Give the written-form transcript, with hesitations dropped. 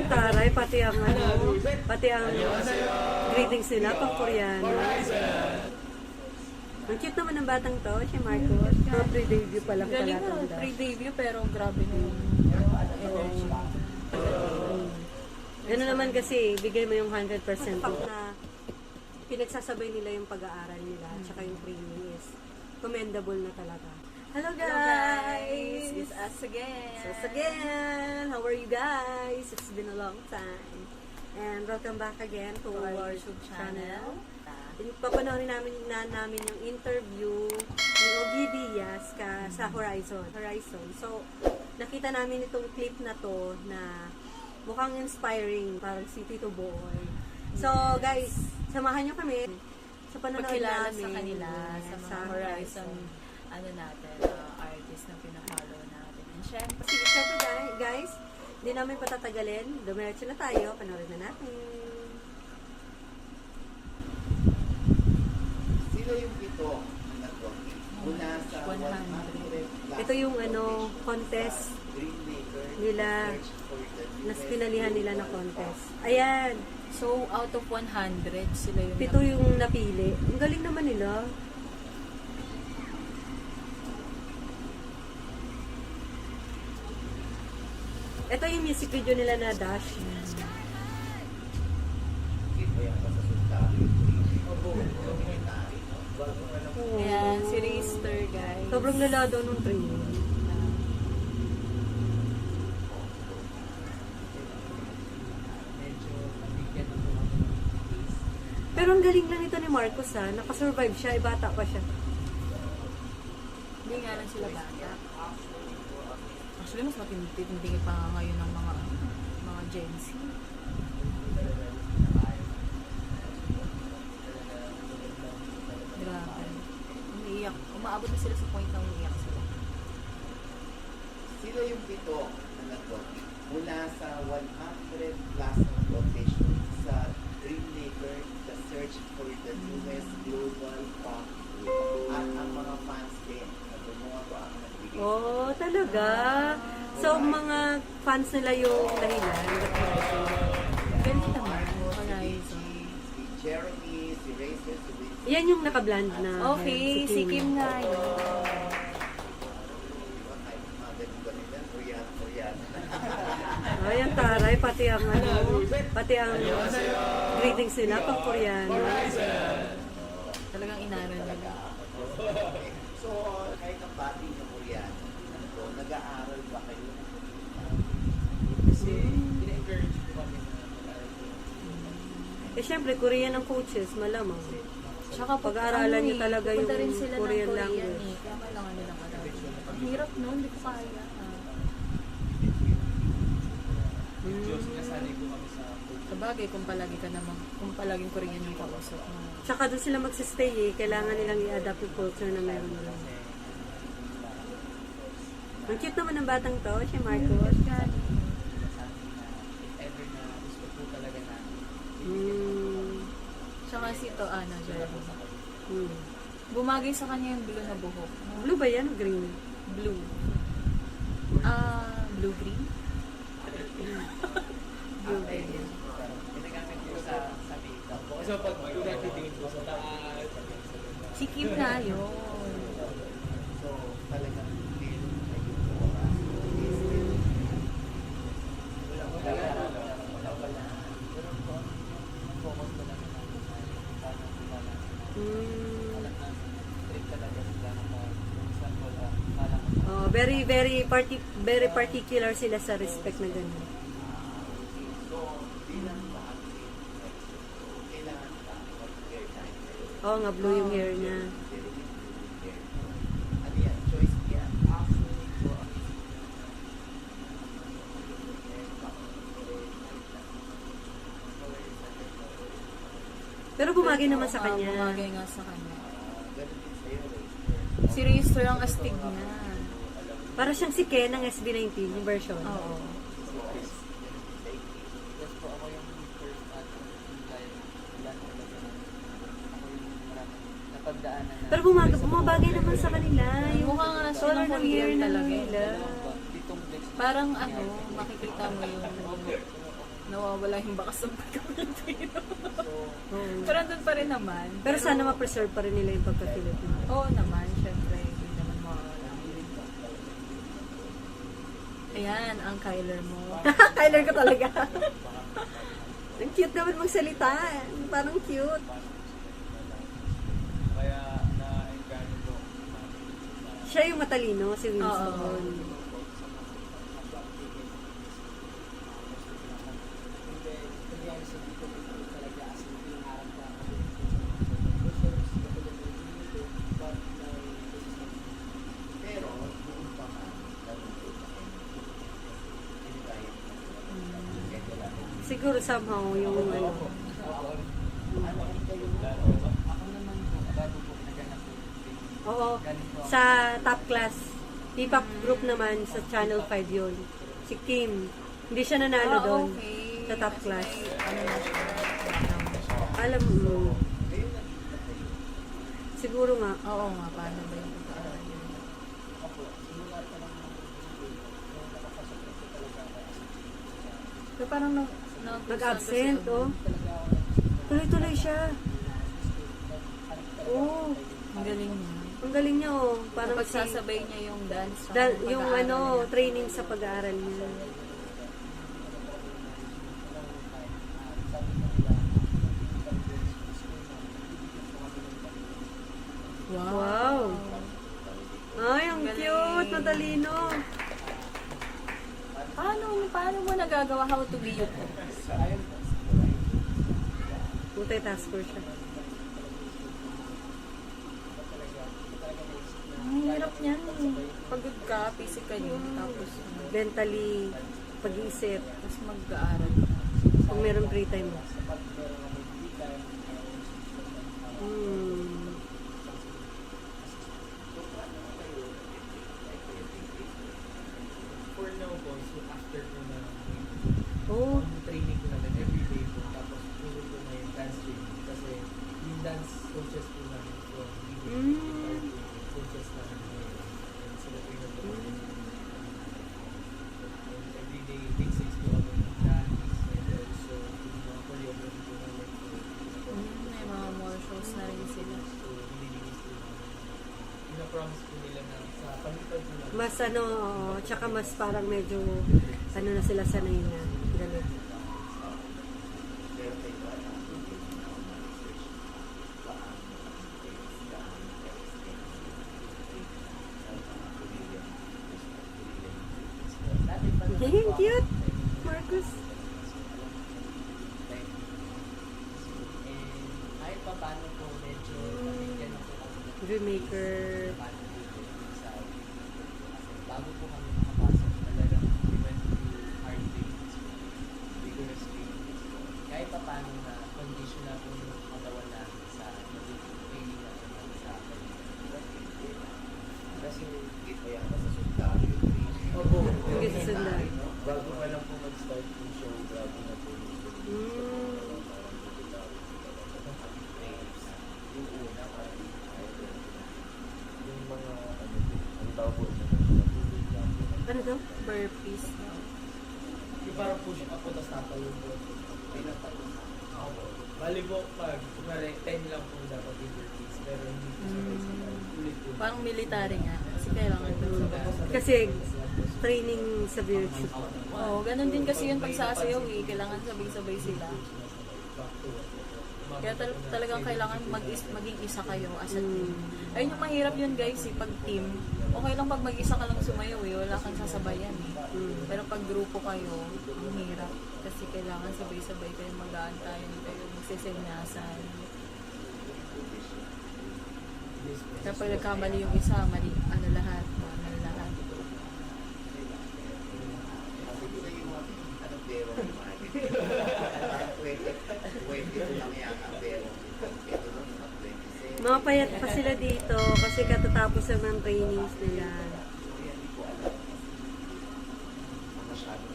yung taray, pati ang greetings nila pang Koreano. Ang cute naman ng batang to, si Marcos. Mga pre-debut pa lang Galing pala. na, pre-debut pero grabe na yung energy. Ano naman kasi, bigay mo yung 100% na pinagsasabay nila yung pag-aaral nila at saka yung training is commendable na talaga. Hello guys! It's us again. So again, how are you guys? It's been a long time. And welcome back again to our YouTube channel. Papanoorin namin yung interview ni Ogie Diaz sa Horizon. So, nakita namin itong clip na to na mukhang inspiring, parang si Tito Boy. So, guys, samahan nyo kami sa panonood Pagkilala namin sa kanila, sa mga sa Horizon, artist na pinapollow natin. And syempre, Siyempre guys, hindi namin patatagalin. Dumiretso na tayo, panoorin na natin. Sila yung pito na nagwa. Mula sa 100. Ito yung contest nila, nas pinalihan nila na contest. Ayan, so out of 100, sila yung pito yung napili. Ang galing naman nila. Ito yung music video nila na Dash. Ayan, si Rister, guys. Sobrang lala daw nung training. Pero ang galing lang ito ni Marcos ha. Nakasurvive siya, bata pa siya. Hindi nga lang sila bata. Actually, mas matindi pa nga ngayon ng mga Gen Z. Grabe. Umiiyak. Umaabot na sila sa point na umiiyak sila. Sila yung pito na nagwa. Mula sa 100 plus na quotation sa Dreammaker, The Search for the Newest Global Pop Group. At ang mga fans din na gumawa ko ang nagbigay. Oh, talaga? So, mga fans nila yung dahilan. Galing naman. Horizon. Si Jeremy, si Racer, si Winston. Yan yung naka-blend na. Okay, si Kim nga yun. Ay, ang taray, pati ang greetings nila pang Koreano. Talagang inaral nila. So, kahit ang bati niyo Koreano, nag-aaral ba kayo ng Koreano? Kasi ina-encourage ko kami na mag-aaral ko. Eh, syempre, Korean ang coaches, malamang. Tsaka Pag-aaralan niyo talaga yung rin sila ng Korean Korean language. eh. Kaya kailangan nilang aralin. Ang hirap no, hindi ko kaya. Diyos, nasanay ko kami sa Sabagay, kung palaging Korean yung kausap mo. Tsaka doon sila magsistay eh. Kailangan nilang i-adapt yung culture na meron nila. Ang cute naman ng batang to, si Marcos. sinasabi na if ever na gusto po talaga na Tsaka si to, Jeremy. Hmm. Bumagay sa kanya yung blue na buhok. Blue ba yan o green? Blue. Blue-green? Blue-green. Ginagamit ko sa makeup ko. So pag titingin ko sa taas, Si Kim na yun. So, talagang feel na yung oras. focus ko lang naman sa paano sila na Hmm. trip talaga sila na kung saan ko parang Oh, very particular sila sa respect na ganun. So, bilang vaccine, kailangan ka mag-hair time. Oo nga, blue yung hair niya. Ano yan? Choice mo yan? Pero bumagay naman sa kanya. Bumagay nga sa kanya. Ganun din sa'yo, Racer. Si Rister ang astig niya. Para siyang si Ken ng SB19, yung version. Oo. yes po ako yung first at dahil ilan talaga ako yung maraming napagdaanan na Pero bumabagay naman sa kanila. Yung Mukha nga color silang ng hair Korean ng talaga. nila. ditong Dex Parang makikita mo yung nawawala yung bakas ng pagka-Pilipino. So, Oo. Pero andun pa rin naman. Pero sana ma-preserve pa rin nila yung pagka-Filipino. Oo naman, syempre. Hindi naman mawawala. Ayan, ang Kyler mo. Kyler ka talaga. Ang cute naman magsalita. Parang cute. kaya na-encourage ko. Siya yung matalino, si Winston. Oo. Pero, noon pa man, ganun po pa rin. Hindi tayo. Kahit wala na. Siguro somehow yung ano. Ano kayo? Ako naman po, bago po naganap po. Oo. Sa top class. P-pop group naman sa Channel 5 yun. Si Kim. Hindi siya nanalo doon. Okay. Sa top Kasi class. Ano na siya? background na siya. Alam mo. Siguro nga. Oo nga, paano ba yung pagkakaroon yun? Pero parang Nag-absent, oh. Tuloy-tuloy siya. Oo. Ang galing niya. Ang galing niya, oh. Parang Kapag sasabay niya yung dance, yung ano, training sa pag-aaral niya. Wow. Ay, ang Galing. cute. Matalino. Paano mo nagagawa how to be you? Multitasker siya. Ang hirap niyan. Pagod ka, physically, tapos Mentally, pag-iisip. tapos mag-aaral. Kung meron free time mo. Hmm. For now po, so after ko na Oh, yung training ko namin everyday po, tapos puro ko na yung dance training kasi yung dance coaches po namin from coaches namin and sila po yung nag-order. And everyday basics po kami ng dance and also yung mga choreography po namin May mga more shows na rin sila. so nililinis po namin. Pina-promise po nila na sa pagipad po namin mas ano, oo, tsaka mas parang medyo ano na sila sanay na. Ganun. Pero kayo ba na research baka Hey, cute. Marcus. and kahit pa paano po medyo nabigyan na po kami ng Dreammaker. paano po sa bago po kami makapasok talagang we went through hard things vigorous trainings po kahit pa paano na condition na po yung katawan namin sa magiging training na naman sa kasi hindi pa yan sa sundalo yung training. opo Hindi sa sundalo. bago pa lang po mag-start yung show bago na po yung Yung una, parang yung mga ang tawag po sa Ano daw? Burpees. yung parang push up po tapos tatalong po pinapalong. ako bali po pag kumari 10 lang po dapat yung burpees pero hindi po sabay-sabay ulit po Parang military nga. Kasi kailangan daw sabay. Kasi training sa virtue. Oo, ganun din kasi yun pag sasayaw eh. Kailangan sabay-sabay sila. Kaya talagang kailangan maging isa kayo as a team. Ayun yung mahirap yun guys eh, pag team. Okay lang pag mag-isa ka lang sumayaw eh, wala kang sasabayan eh. Pero pag grupo kayo, ang hirap. Kasi kailangan sabay-sabay kayo mag-aantayan kayo, magsisenyasan. Kaya pag nagkamali yung isa, mali, ano lahat. Ano pero naman. 20 lang yata pero ito lang mga 27. Mga payat pa sila dito kasi katatapos naman trainings nila. Kaya hindi ko alam. Masyado